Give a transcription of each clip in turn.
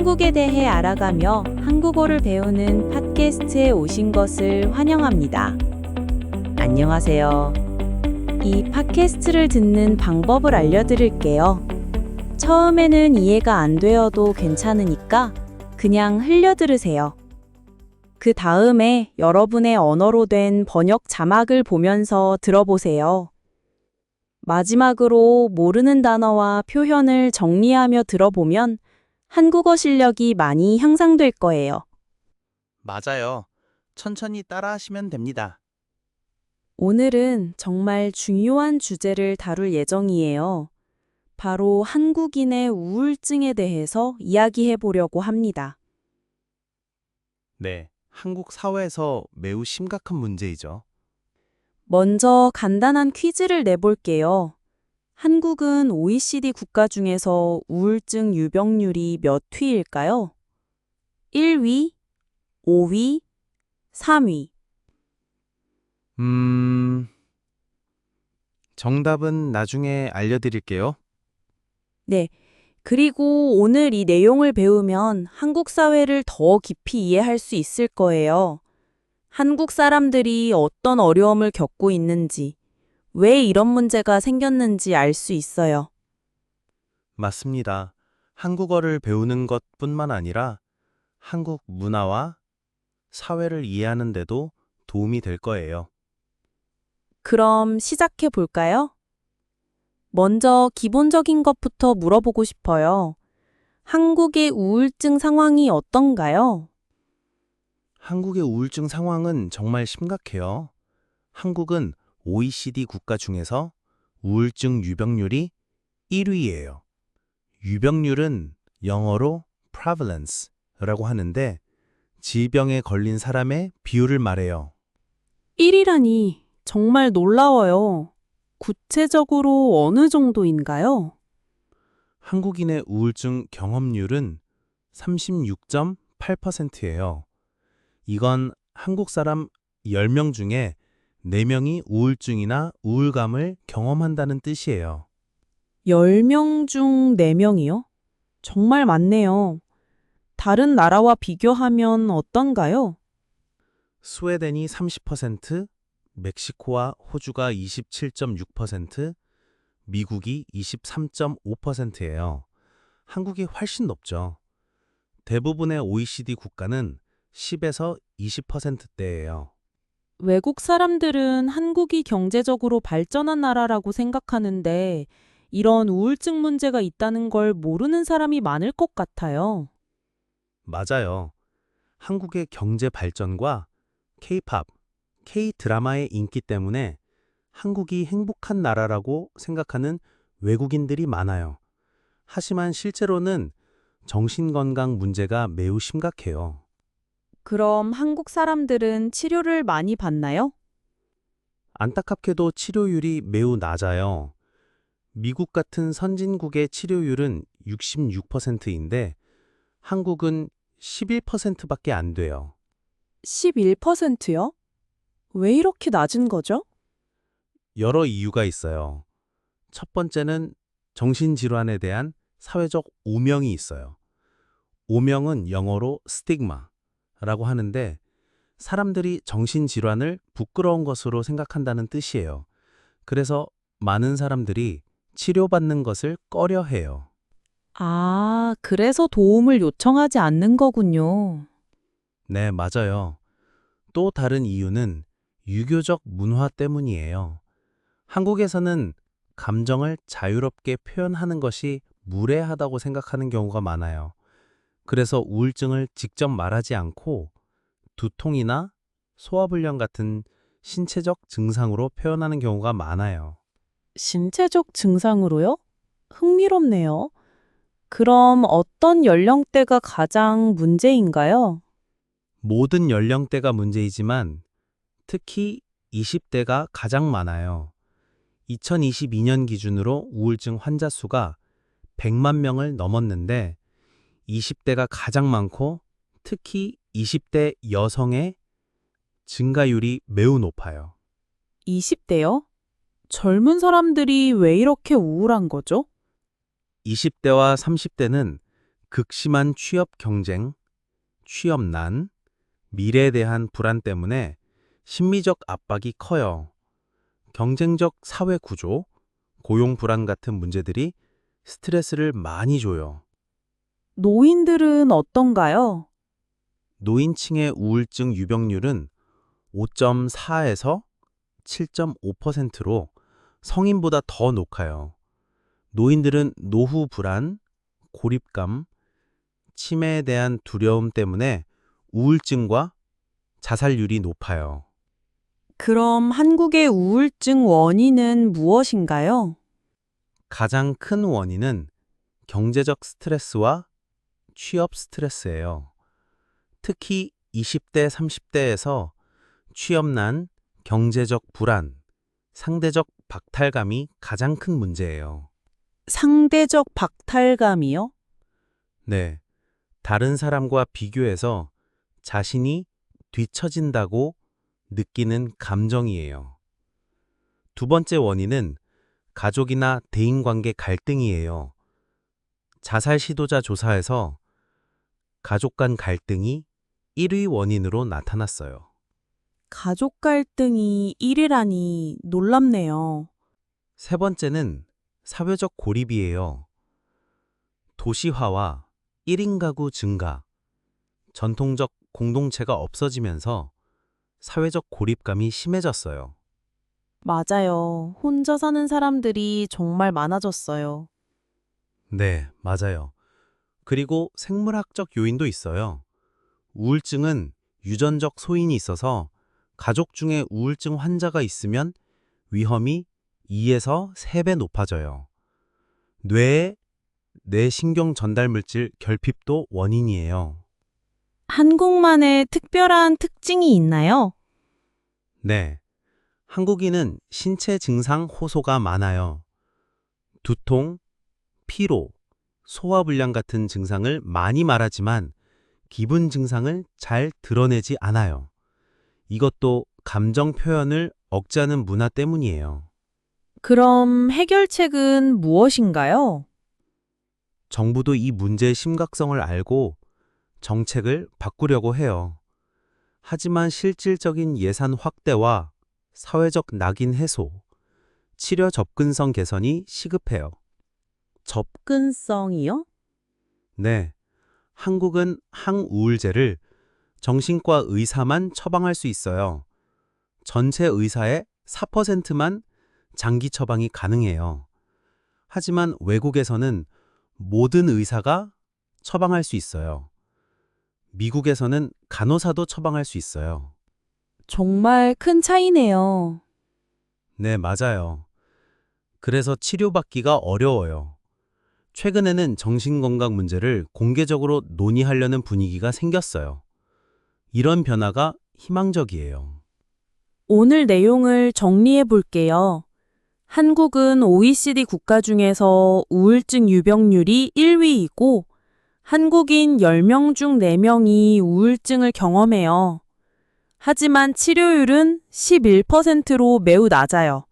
한국에 대해 알아가며 한국어를 배우는 팟캐스트에 오신 것을 환영합니다. 안녕하세요. 이 팟캐스트를 듣는 방법을 알려드릴게요. 처음에는 이해가 안 되어도 괜찮으니까 그냥 흘려들으세요. 그 다음에 여러분의 언어로 된 번역 자막을 보면서 들어보세요. 마지막으로 모르는 단어와 표현을 정리하며 들어보면 한국어 실력이 많이 향상될 거예요. 맞아요. 천천히 따라하시면 됩니다. 오늘은 정말 중요한 주제를 다룰 예정이에요. 바로 한국인의 우울증에 대해서 이야기해 보려고 합니다. 네, 한국 사회에서 매우 심각한 문제이죠. 먼저 간단한 퀴즈를 내볼게요. 한국은 OECD 국가 중에서 우울증 유병률이 몇 위일까요? 1위, 5위, 3위. 정답은 나중에 알려드릴게요. 네. 그리고 오늘 이 내용을 배우면 한국 사회를 더 깊이 이해할 수 있을 거예요. 한국 사람들이 어떤 어려움을 겪고 있는지, 왜 이런 문제가 생겼는지 알 수 있어요. 맞습니다. 한국어를 배우는 것뿐만 아니라 한국 문화와 사회를 이해하는 데도 도움이 될 거예요. 그럼 시작해 볼까요? 먼저 기본적인 것부터 물어보고 싶어요. 한국의 우울증 상황이 어떤가요? 한국의 우울증 상황은 정말 심각해요. 한국은 OECD 국가 중에서 우울증 유병률이 1위예요. 유병률은 영어로 prevalence라고 하는데 질병에 걸린 사람의 비율을 말해요. 1이라니 정말 놀라워요. 구체적으로 어느 정도인가요? 한국인의 우울증 경험률은 36.8%예요. 이건 한국 사람 10명 중에 4명이 우울증이나 우울감을 경험한다는 뜻이에요. 10명 중 4명이요? 정말 많네요. 다른 나라와 비교하면 어떤가요? 스웨덴이 30%, 멕시코와 호주가 27.6%, 미국이 23.5%예요. 한국이 훨씬 높죠. 대부분의 OECD 국가는 10에서 20%대예요. 외국 사람들은 한국이 경제적으로 발전한 나라라고 생각하는데 이런 우울증 문제가 있다는 걸 모르는 사람이 많을 것 같아요. 맞아요. 한국의 경제 발전과 K-팝, K-드라마의 인기 때문에 한국이 행복한 나라라고 생각하는 외국인들이 많아요. 하지만 실제로는 정신건강 문제가 매우 심각해요. 그럼 한국 사람들은 치료를 많이 받나요? 안타깝게도 치료율이 매우 낮아요. 미국 같은 선진국의 치료율은 66%인데 한국은 11%밖에 안 돼요. 11%요? 왜 이렇게 낮은 거죠? 여러 이유가 있어요. 첫 번째는 정신질환에 대한 사회적 오명이 있어요. 오명은 영어로 스티그마라고 하는데 사람들이 정신질환을 부끄러운 것으로 생각한다는 뜻이에요. 그래서 많은 사람들이 치료받는 것을 꺼려해요. 아, 그래서 도움을 요청하지 않는 거군요. 네, 맞아요. 또 다른 이유는 유교적 문화 때문이에요. 한국에서는 감정을 자유롭게 표현하는 것이 무례하다고 생각하는 경우가 많아요. 그래서 우울증을 직접 말하지 않고 두통이나 소화불량 같은 신체적 증상으로 표현하는 경우가 많아요. 신체적 증상으로요? 흥미롭네요. 그럼 어떤 연령대가 가장 문제인가요? 모든 연령대가 문제이지만 특히 20대가 가장 많아요. 2022년 기준으로 우울증 환자 수가 100만 명을 넘었는데 20대가 가장 많고 특히 20대 여성의 증가율이 매우 높아요. 20대요? 젊은 사람들이 왜 이렇게 우울한 거죠? 20대와 30대는 극심한 취업 경쟁, 취업난, 미래에 대한 불안 때문에 심리적 압박이 커요. 경쟁적 사회 구조, 고용 불안 같은 문제들이 스트레스를 많이 줘요. 노인들은 어떤가요? 노인층의 우울증 유병률은 5.4에서 7.5%로 성인보다 더 높아요. 노인들은 노후 불안, 고립감, 치매에 대한 두려움 때문에 우울증과 자살률이 높아요. 그럼 한국의 우울증 원인은 무엇인가요? 가장 큰 원인은 경제적 스트레스와 취업 스트레스예요. 특히 20대, 30대에서 취업난, 경제적 불안, 상대적 박탈감이 가장 큰 문제예요. 상대적 박탈감이요? 네, 다른 사람과 비교해서 자신이 뒤처진다고 느끼는 감정이에요. 두 번째 원인은 가족이나 대인관계 갈등이에요. 자살 시도자 조사에서 가족 간 갈등이 1위 원인으로 나타났어요. 가족 갈등이 1위라니 놀랍네요. 세 번째는 사회적 고립이에요. 도시화와 1인 가구 증가, 전통적 공동체가 없어지면서 사회적 고립감이 심해졌어요. 맞아요. 혼자 사는 사람들이 정말 많아졌어요. 네, 맞아요. 그리고 생물학적 요인도 있어요. 우울증은 유전적 소인이 있어서 가족 중에 우울증 환자가 있으면 위험이 2에서 3배 높아져요. 뇌의 뇌신경 전달 물질 결핍도 원인이에요. 한국만의 특별한 특징이 있나요? 네. 한국인은 신체 증상 호소가 많아요. 두통, 피로, 소화불량 같은 증상을 많이 말하지만 기분 증상을 잘 드러내지 않아요. 이것도 감정 표현을 억제하는 문화 때문이에요. 그럼 해결책은 무엇인가요? 정부도 이 문제의 심각성을 알고 정책을 바꾸려고 해요. 하지만 실질적인 예산 확대와 사회적 낙인 해소, 치료 접근성 개선이 시급해요. 접근성이요? 네, 한국은 항우울제를 정신과 의사만 처방할 수 있어요. 전체 의사의 4%만 장기 처방이 가능해요. 하지만 외국에서는 모든 의사가 처방할 수 있어요. 미국에서는 간호사도 처방할 수 있어요. 정말 큰 차이네요. 네, 맞아요. 그래서 치료받기가 어려워요. 최근에는 정신건강 문제를 공개적으로 논의하려는 분위기가 생겼어요. 이런 변화가 희망적이에요. 오늘 내용을 정리해 볼게요. 한국은 OECD 국가 중에서 우울증 유병률이 1위이고 한국인 10명 중 4명이 우울증을 경험해요. 하지만 치료율은 11%로 매우 낮아요.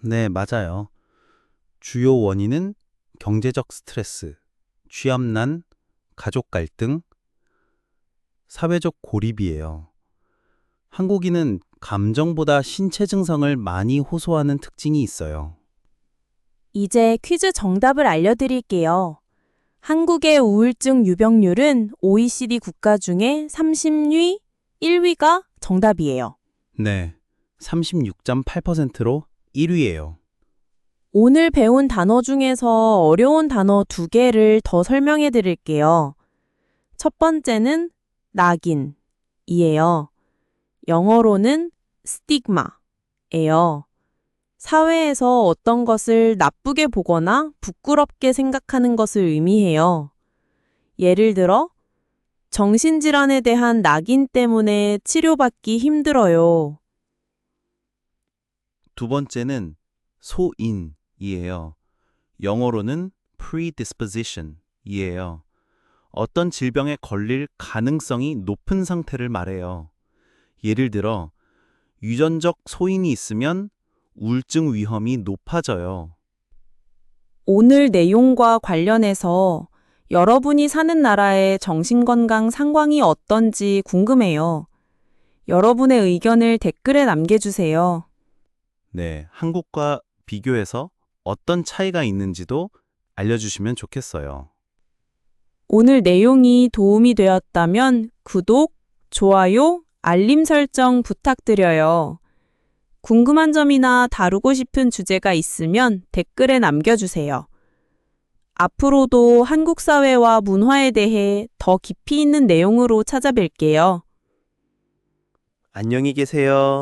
네, 맞아요. 주요 원인은 경제적 스트레스, 취업난, 가족 갈등, 사회적 고립이에요. 한국인은 감정보다 신체 증상을 많이 호소하는 특징이 있어요. 이제 퀴즈 정답을 알려드릴게요. 한국의 우울증 유병률은 OECD 국가 중에 30위, 1위가 정답이에요. 네, 36.8%로 1위예요. 오늘 배운 단어 중에서 어려운 단어 2개를 더 설명해 드릴게요. 첫 번째는 낙인이에요. 영어로는 스티그마예요. 사회에서 어떤 것을 나쁘게 보거나 부끄럽게 생각하는 것을 의미해요. 예를 들어, 정신질환에 대한 낙인 때문에 치료받기 힘들어요. 두 번째는 소인이에요. 영어로는 predisposition이에요. 어떤 질병에 걸릴 가능성이 높은 상태를 말해요. 예를 들어, 유전적 소인이 있으면 우울증 위험이 높아져요. 오늘 내용과 관련해서 여러분이 사는 나라의 정신건강 상황이 어떤지 궁금해요. 여러분의 의견을 댓글에 남겨주세요. 네, 한국과 비교해서 어떤 차이가 있는지도 알려주시면 좋겠어요. 오늘 내용이 도움이 되었다면 구독, 좋아요, 알림 설정 부탁드려요. 궁금한 점이나 다루고 싶은 주제가 있으면 댓글에 남겨주세요. 앞으로도 한국 사회와 문화에 대해 더 깊이 있는 내용으로 찾아뵐게요. 안녕히 계세요.